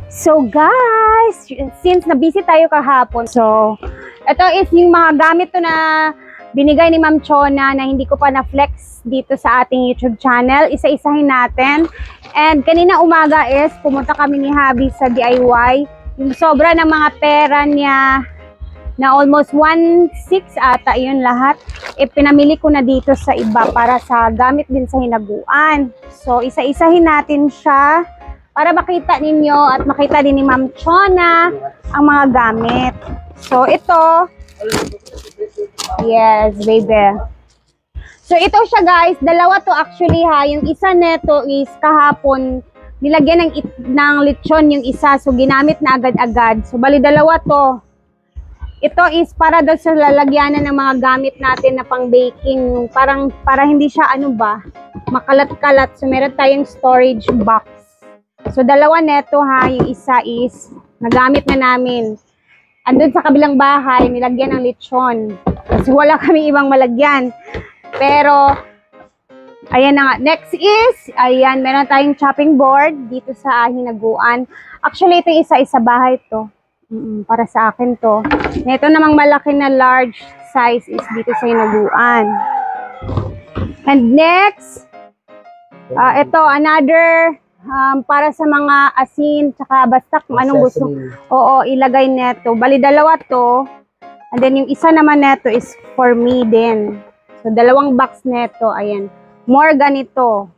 So guys, since na-busy tayo kahapon, so ito is yung mga gamit to na binigay ni Ma'am Chona na hindi ko pa na-flex dito sa ating YouTube channel. Isa-isahin natin. And kanina umaga is pumunta kami ni Habi sa DIY. Yung sobra ng mga pera niya na almost 1.6 ata yun lahat. Pinamili ko na dito sa iba para sa gamit din sa hinaguan. So isa-isahin natin siya para makita ninyo at makita din ni Ma'am Chona ang mga gamit. So ito, yes baby. So ito siya guys, dalawa to actually ha. Yung isa neto is kahapon nilagyan ng lechon yung isa, so ginamit na agad-agad. So bali dalawa to. Ito is para daw sa lalagyanan ng mga gamit natin na pang baking, parang para hindi siya makalat-kalat. So meron tayong storage box. So dalawa neto ha, yung isa is nagamit na namin. Andun sa kabilang bahay, nilagyan ng lechon. Kasi wala kami ibang malagyan. Pero, ayan na nga. Next is, ayan, meron tayong chopping board dito sa hinaguan. Actually, ito isa-isa bahay to. Para sa akin to. Ito namang malaki na large size is dito sa hinaguan. And next, ito, another para sa mga asin, tsaka basta kung anong gusto. Oo, ilagay neto. Bali, dalawa to. And then, yung isa naman neto is for me din. So, dalawang box neto. Ayan. More ganito.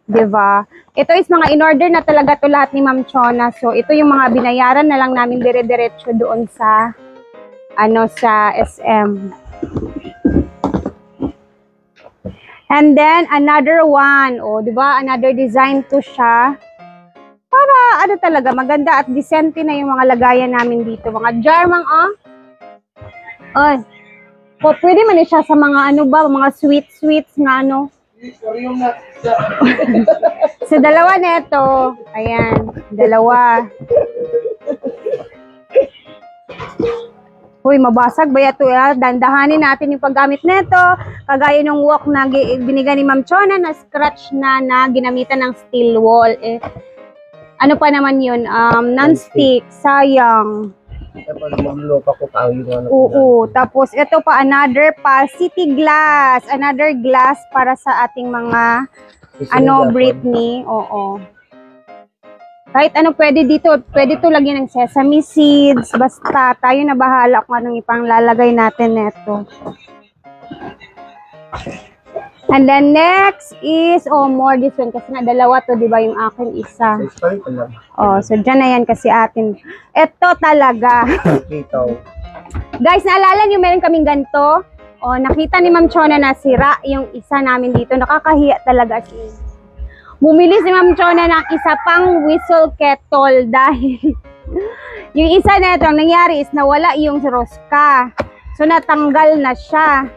Diba? Ito is mga in-order na talaga to lahat ni Ma'am Chona. So, ito yung mga binayaran na lang namin dire-diretso doon sa sa SM. And then, another one. O, diba? Another design to siya. Para, talaga, maganda at decente na yung mga lagayan namin dito. Mga Jarmang, Ay. O, pwede man siya sa mga, mga sweets nga, So, dalawa neto. Ayan. Dalawa. Uy, mabasag ba ito? Dandahanin natin yung paggamit neto. Kagaya ng wok na binigay ni Ma'am Chona na scratch na ginamitan ng steel wall. Ano pa naman yun? Non-stick. Sayang. Oo. Tapos, ito pa, another pa. City glass. Another glass para sa ating mga, Britney. Oo. Kahit pwede dito. Pwede to lagyan ng sesame seeds. Basta, tayo na bahala kung anong ipanglalagay natin neto. And then next is, more this one. Kasi dalawa to, di ba, yung akin isa. So dyan na yan kasi atin. Ito talaga. Guys, naalala nyo, meron kaming ganito. Nakita ni Ma'am Chona na sira yung isa namin dito. Nakakahiya talaga siya. Bumili si Ma'am Chona ng isa pang whistle kettle dahil yung isa na ito, ang nangyari is nawala yung rosca. So natanggal na siya.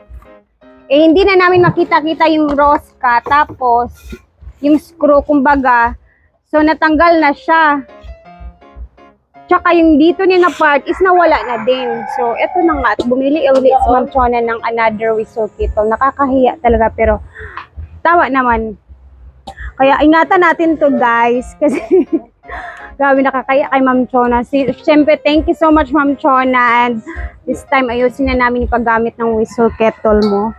Hindi na namin makita-kita yung rosca, tapos yung screw, kumbaga, so natanggal na siya. Tsaka yung dito niya na part is nawala na din. So, eto na nga, at bumili ulit si Ma'am Chona ng another whistle kettle. Nakakahiya talaga, pero tawa naman. Kaya ingatan natin to guys, kasi grabe nakakaya kay Ma'am Chona. Siyempre, thank you so much Ma'am Chona, and this time ayusin na namin yung paggamit ng whistle kettle mo.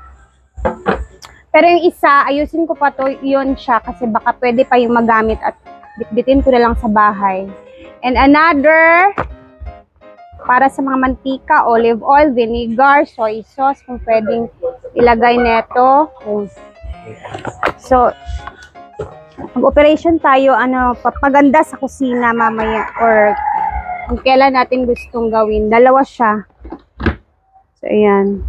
Pero yung isa, ayusin ko pa to, yun siya, kasi baka pwede pa yung magamit at bitbitin ko na lang sa bahay. And another, para sa mga mantika, olive oil, vinegar, soy sauce, kung pwedeng ilagay neto. So, mag-operation tayo, papaganda sa kusina mamaya, or kung kailan natin gustong gawin. Dalawa siya. So, ayan.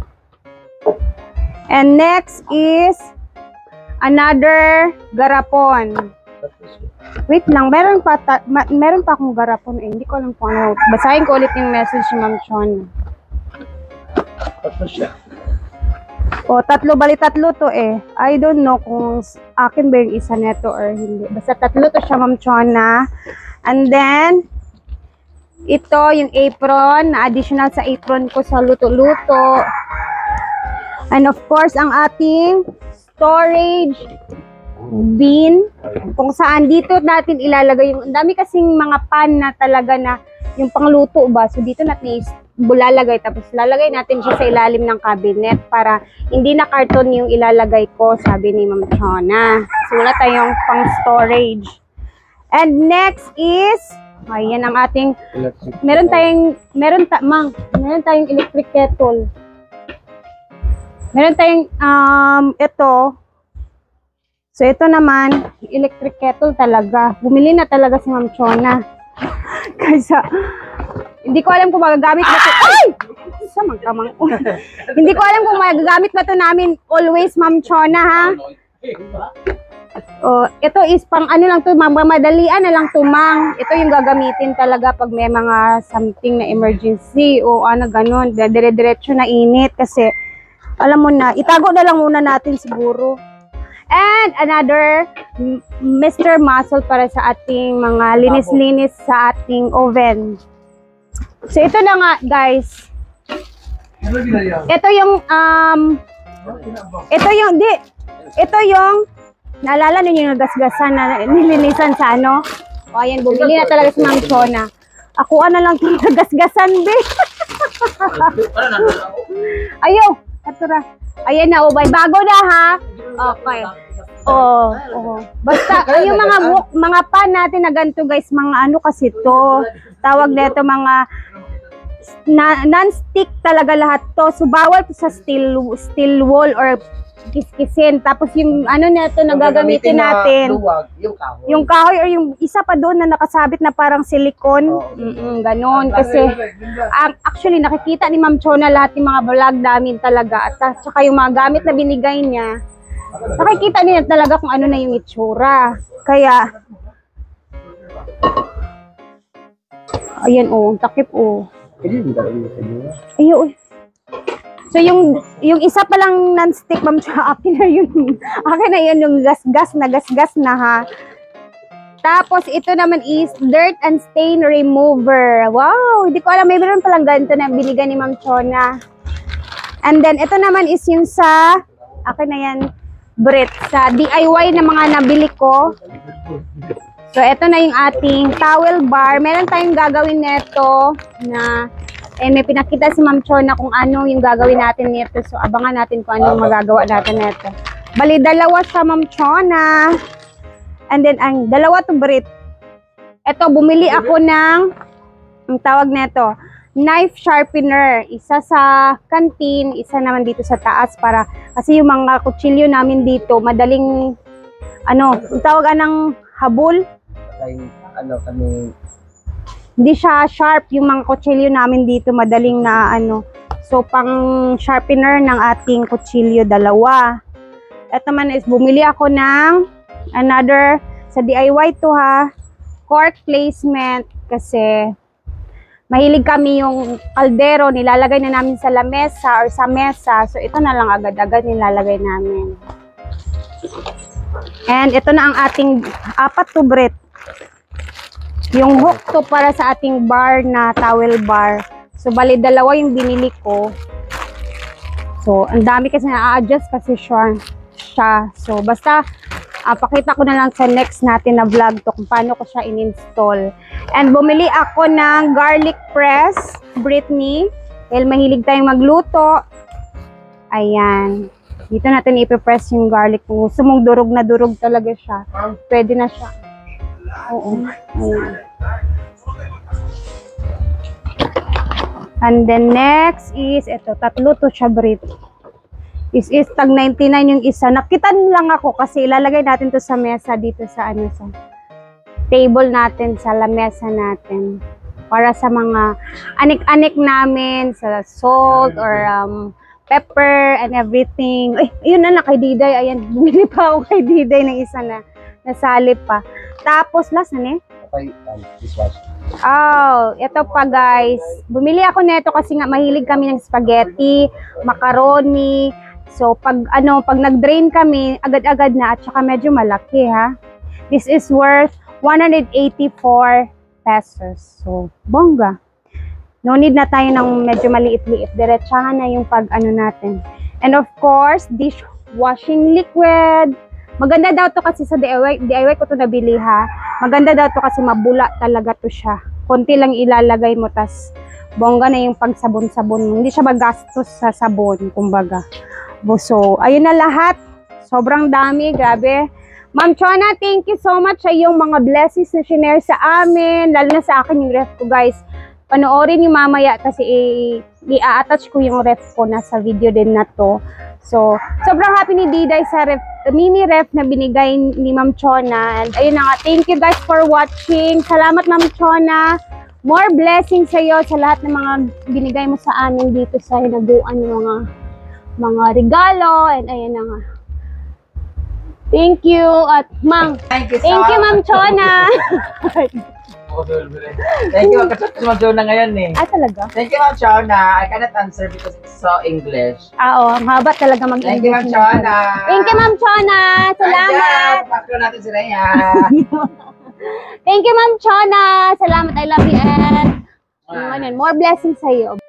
And next is another garapon. Wait lang, meron pa akong garapon. Hindi ko alam kung ano. Basahin ko ulit yung message ni Ma'am Chona. Tatlo siya. Bali tatlo to I don't know kung akin ba yung isa neto or hindi. Basta tatlo to siya Ma'am Chona. And then, ito yung apron, na additional sa apron ko sa luto-luto. And of course, ang ating storage bin, kung saan dito natin ilalagay yung, ang dami kasing mga pan na talaga na yung pangluto ba, so dito natin bulalagay, tapos lalagay natin siya sa ilalim ng cabinet para hindi na karton yung ilalagay ko, sabi ni Ma'am Chona. So wala tayong pang storage. And next is, ayan ang ating, meron tayong electric kettle. Meron tayong, ito. So, ito naman, electric kettle talaga. Bumili na talaga si Ma'am Chona. Kasi, hindi ko alam kung magagamit ba ito. Ay! Samang kamang. Hindi ko alam kung magagamit ba ito namin always, Ma'am Chona, ha? Oh, ito is pang ano lang to, madalian na lang tumang. Ito yung gagamitin talaga pag may mga something na emergency o ano ganon, dire-diretso na init kasi alam mo na, itago na lang muna natin siguro. And another Mr. Muscle para sa ating mga linis-linis sa ating oven. So ito na nga guys. Ito yung naalala ninyo yung gasgasan na nilinisan sa ano? O ayan, bumili na talaga si Ma'am Chona. Ako na lang itong nagasgasan, be. Ayaw, atura. Ayan na, ubay. Bago na, ha? Okay. Oh. Basta, yung mga pan natin na ganito, guys, mga ano kasi to. Tawag na ito, mga non-stick talaga lahat to. So, bawal sa steel wall or kiskisin. Tapos yung ano na ito na gagamitin natin, yung kahoy or yung isa pa doon na nakasabit na parang silicone. Ganon. Kasi actually nakikita ni Ma'am Chona lahat ng mga vlog namin talaga. At saka yung mga gamit na binigay niya, nakikita niya talaga kung ano na yung itsura. Kaya ayan takip Ayaw So yung isa pa lang non-stick, Ma'am Chona, akin na yun yung gasgas na ha. Tapos ito naman is dirt and stain remover. Wow, hindi ko alam, may meron palang ganito na binigay ni Ma'am Chona. And then ito naman is yung sa akin na yan, Brit, sa DIY na mga nabili ko. So ito na yung ating towel bar. Meron tayong gagawin nito na may pinakita si Ma'am Chona kung ano yung gagawin natin nito. So, abangan natin kung ano yung magagawa natin nito. Bali, dalawa sa Ma'am Chona. And then, ang dalawa to Brit. Ito, bumili ako ng, ang tawag nito, knife sharpener. Isa sa canteen, isa naman dito sa taas para, kasi yung mga kutsilyo namin dito, madaling, ang tawag ng habol. Hindi siya sharp yung mga kutsilyo namin dito, madaling na So pang sharpener ng ating kutsilyo dalawa. Ito man is bumili ako ng another sa DIY to ha, cork placement kasi mahilig kami yung kaldero, nilalagay na namin sa lamesa or sa mesa. So ito na lang agad-agad nilalagay namin. And ito na ang ating 4 to Brit. Yung hook to para sa ating bar na towel bar. So, bali dalawa yung binili ko. So, ang dami kasi na-adjust kasi siya. So, basta, pakita ko na lang sa next natin na vlog to kung paano ko siya in-install. And bumili ako ng garlic press, Britney. Dahil mahilig tayong magluto. Ayan. Dito natin ipipress yung garlic. Kung gusto mong durog na durog talaga siya, pwede na siya. Oo. Ayan. And then next is ito, tatlo to siya Brit. Is tag 99 yung isa. Nakita lang ako kasi ilalagay natin to sa mesa dito sa sa table natin, sa lamesa natin. Para sa mga anik-anik namin, sa salt or pepper and everything. Ay, yun na kay Diday. Ayan, bumili pa ako kay Diday ng isa na nasalip pa. Tapos, last na ito pa guys. Bumili ako nito kasi nga mahilig kami ng spaghetti, macaroni. So, pag nag-drain kami, agad-agad na at saka medyo malaki ha. This is worth 184 pesos. So, bongga. No need na tayo ng medyo maliit-liit. Diretsahan na yung natin. And of course, dishwashing liquid. Maganda daw to kasi sa DIY ko to nabili ha. Maganda daw to kasi mabula talaga to siya. Konti lang ilalagay mo tas bongga na yung pagsabon-sabon. Hindi siya magastos sa sabon, kumbaga. So, ayun na lahat. Sobrang dami, grabe. Ma'am Chona, thank you so much sa iyong mga blessings na shinare sa amin. Lalo na sa akin yung ref ko, guys. Panoorin yung mamaya kasi i-attach ko yung ref ko na sa video din na to. So, sobrang happy ni Diday sa mini ref na binigay ni Ma'am Chona. And ayun na nga, thank you guys for watching. Salamat Ma'am Chona. More blessings sa iyo sa lahat ng mga binigay mo sa amin dito sa hinaguan ng mga regalo. And ayun na nga. Thank you at Ma'am. Thank you Ma'am Chona. Thank you, Ma'am Chona ngayon eh. Ah, talaga? Thank you, Ma'am Chona. I cannot answer because it's so English. Oo, ang haba talaga mag-English. Thank you, Ma'am Chona. Thank you, Ma'am Chona. Salamat. Paklo natin si Rhea. Thank you, Ma'am Chona. Salamat. I love you and more blessings sa iyo.